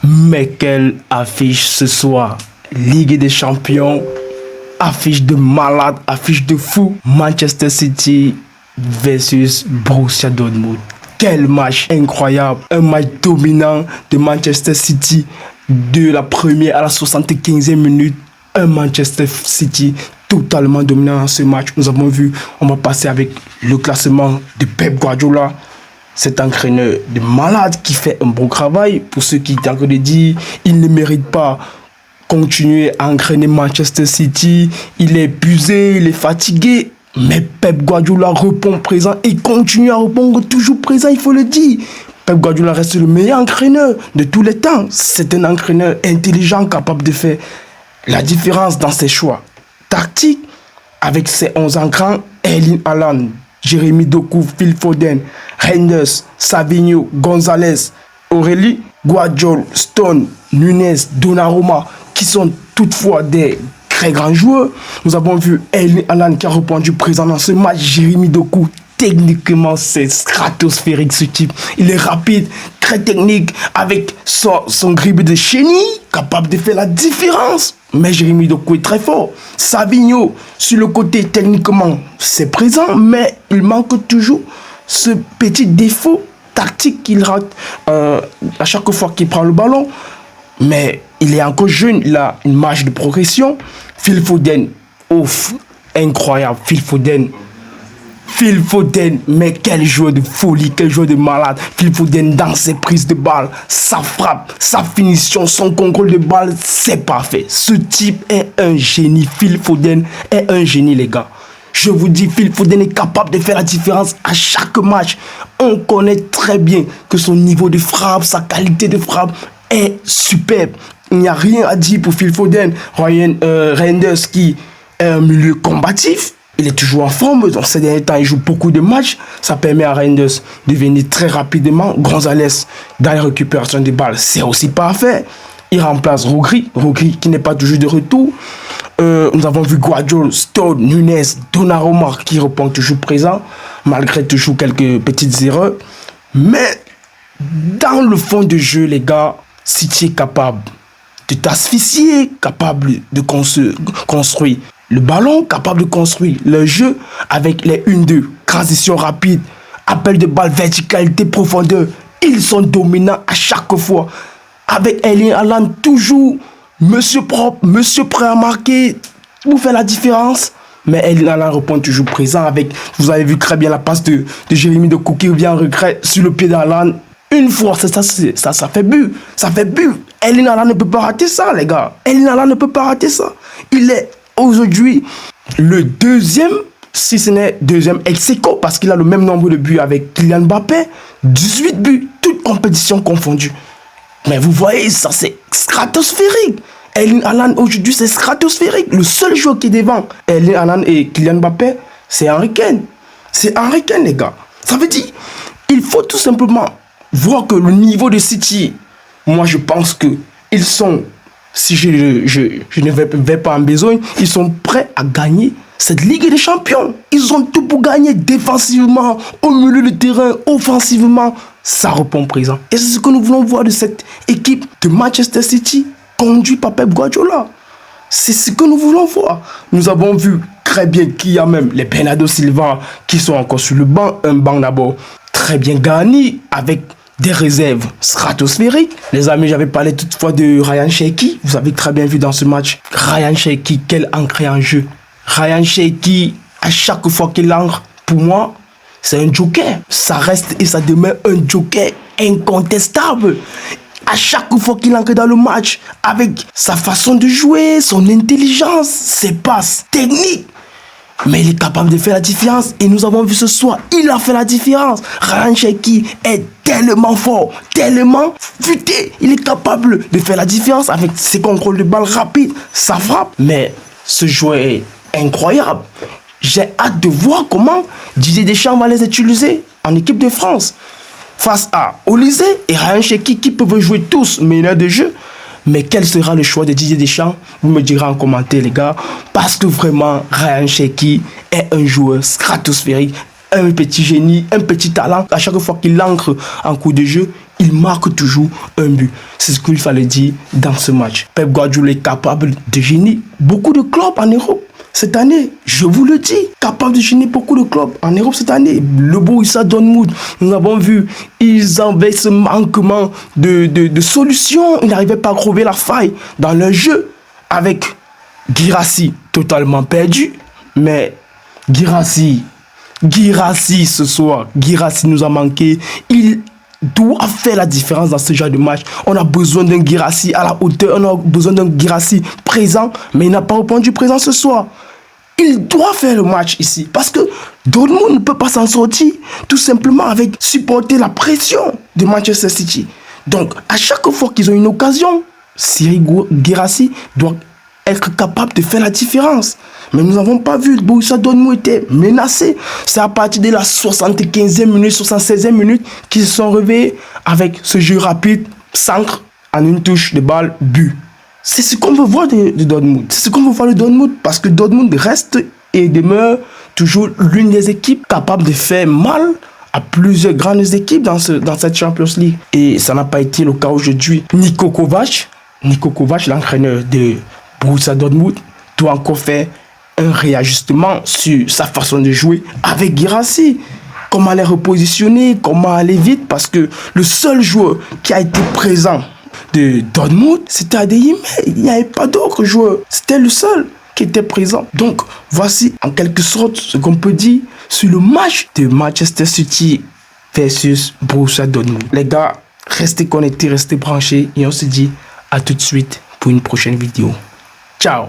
Mais quelle affiche ce soir! Ligue des Champions, affiche de malade, affiche de fou. Manchester City versus Borussia Dortmund. Quel match incroyable! Un match dominant de Manchester City de la première à la 75e minute. Un Manchester City totalement dominant dans ce match. Nous avons vu, on va passer avec le classement de Pep Guardiola. Cet entraîneur de malade qui fait un bon travail. Pour ceux qui étaient en train de dire, il ne mérite pas continuer à entraîner Manchester City. Il est épuisé, il est fatigué. Mais Pep Guardiola répond présent et continue à répondre toujours présent, il faut le dire. Pep Guardiola reste le meilleur entraîneur de tous les temps. C'est un entraîneur intelligent, capable de faire la différence dans ses choix tactiques. Avec ses 11 entrants, Erling Haaland, Jérémy Doku, Phil Foden, Reinders, Savinho, Gonzalez, Aurélie, Guardiola, Stone, Nunez, Donnarumma, qui sont toutefois des très grands joueurs. Nous avons vu Erling Haaland qui a répondu présent dans ce match. Jérémy Doku, techniquement, c'est stratosphérique ce type. Il est rapide, très technique, avec son dribble de chenille, capable de faire la différence. Mais Jérémy Doku est très fort. Savinho, sur le côté, techniquement, c'est présent, mais il manque toujours ce petit défaut tactique qu'il rate à chaque fois qu'il prend le ballon. Mais il est encore jeune, il a une marge de progression. Phil Foden, ouf, incroyable. Phil Foden, mais quel joueur de folie, quel joueur de malade. Phil Foden dans ses prises de balle, sa frappe, sa finition, son contrôle de balle, c'est parfait. Ce type est un génie. Phil Foden est un génie, les gars. Je vous dis, Phil Foden est capable de faire la différence à chaque match. On connaît très bien que son niveau de frappe, sa qualité de frappe est superbe. Il n'y a rien à dire pour Phil Foden. Reinders qui est un milieu combatif. Il est toujours en forme. Dans ces derniers temps, il joue beaucoup de matchs. Ça permet à Reinders de venir très rapidement. Gonzalez, dans la récupération des balles, c'est aussi parfait. Il remplace Rogri qui n'est pas toujours de retour. Nous avons vu Guardiola, Stone, Nunez, Donnarumma qui répond toujours présent, malgré toujours quelques petites erreurs. Mais dans le fond de jeu, les gars, City est capable de t'asphyxier, capable de construire le ballon, capable de construire le jeu avec les 1-2, transition rapide, appel de balle, verticalité, profondeur. Ils sont dominants à chaque fois. Avec Erling Haaland, toujours monsieur propre, monsieur prêt à marquer pour faire la différence. Mais Erling Haaland répond toujours présent avec, vous avez vu très bien la passe de Jérémy Doku qui revient en regret sur le pied d'Haaland. Une fois, ça fait but. Ça fait but. Erling Haaland ne peut pas rater ça, les gars. Erling Haaland ne peut pas rater ça. Il est aujourd'hui le deuxième, si ce n'est deuxième ex aequo, parce qu'il a le même nombre de buts avec Kylian Mbappé. 18 buts, toutes compétitions confondues. Mais vous voyez, ça c'est stratosphérique. Erling Haaland aujourd'hui c'est stratosphérique. Le seul joueur qui est devant Erling Haaland et Kylian Mbappé, c'est Harry Kane. C'est Harry Kane, les gars. Ça veut dire, il faut tout simplement voir que le niveau de City, moi je pense que ils sont, si je ne vais pas en besogne, ils sont prêts à gagner cette Ligue des Champions. Ils ont tout pour gagner défensivement, au milieu du terrain, offensivement. Ça répond présent. Et c'est ce que nous voulons voir de cette équipe de Manchester City, conduite par Pep Guardiola. C'est ce que nous voulons voir. Nous avons vu très bien qu'il y a même les Bernardo Silva qui sont encore sur le banc. Un banc d'abord très bien garni avec des réserves stratosphériques. Les amis, j'avais parlé toutefois de Ryan Cherki. Vous avez très bien vu dans ce match. Ryan Cherki, quel ancré en jeu. Ryan Cherki, à chaque fois qu'il entre, pour moi, c'est un joker. Ça reste et ça demeure un joker incontestable. À chaque fois qu'il entre dans le match, avec sa façon de jouer, son intelligence, ses passes techniques, mais il est capable de faire la différence. Et nous avons vu ce soir, il a fait la différence. Ryan Cherki est tellement fort, tellement futé. Il est capable de faire la différence avec ses contrôles de balle rapides, sa frappe. Mais ce joueur est incroyable. J'ai hâte de voir comment Didier Deschamps va les utiliser en équipe de France. Face à Olise et Ryan Cherki qui peuvent jouer tous meneurs de jeu. Mais quel sera le choix de Didier Deschamps? Vous me direz en commentaire, les gars. Parce que vraiment, Ryan Cherki est un joueur stratosphérique, un petit génie, un petit talent. À chaque fois qu'il entre en cours de jeu, il marque toujours un but. C'est ce qu'il fallait dire dans ce match. Pep Guardiola est capable de gêner beaucoup de clubs en Europe cette année. Je vous le dis, capable de gêner beaucoup de clubs en Europe cette année. Le Borussia Dortmund, nous avons vu, ils avaient ce manquement de solutions. Ils n'arrivaient pas à trouver la faille dans leur jeu avec Guirassy totalement perdu. Mais Guirassy ce soir, Guirassy nous a manqué. Il doit faire la différence dans ce genre de match. On a besoin d'un Guirassy à la hauteur, on a besoin d'un Guirassy présent, mais il n'a pas répondu présent ce soir. Il doit faire le match ici parce que Dortmund ne peut pas s'en sortir tout simplement avec supporter la pression de Manchester City. Donc, à chaque fois qu'ils ont une occasion, Cyril Guirassy doit être capable de faire la différence. Mais nous n'avons pas vu, le Borussia Dortmund était menacé. C'est à partir de la 75e minute, 76e minute qu'ils se sont réveillés avec ce jeu rapide, centre, en une touche de balle, but. C'est ce qu'on veut voir de Dortmund. C'est ce qu'on veut voir de Dortmund parce que Dortmund reste et demeure toujours l'une des équipes capables de faire mal à plusieurs grandes équipes dans cette Champions League. Et ça n'a pas été le cas aujourd'hui. Niko Kovac, l'entraîneur de Borussia Dortmund, doit encore faire un réajustement sur sa façon de jouer avec Guirassy. Comment les repositionner, comment aller vite, parce que le seul joueur qui a été présent de Dortmund, c'était Adeyemi. Il n'y avait pas d'autre joueur. C'était le seul qui était présent. Donc, voici en quelque sorte ce qu'on peut dire sur le match de Manchester City versus Borussia Dortmund. Les gars, restez connectés, restez branchés et on se dit à tout de suite pour une prochaine vidéo. Ciao!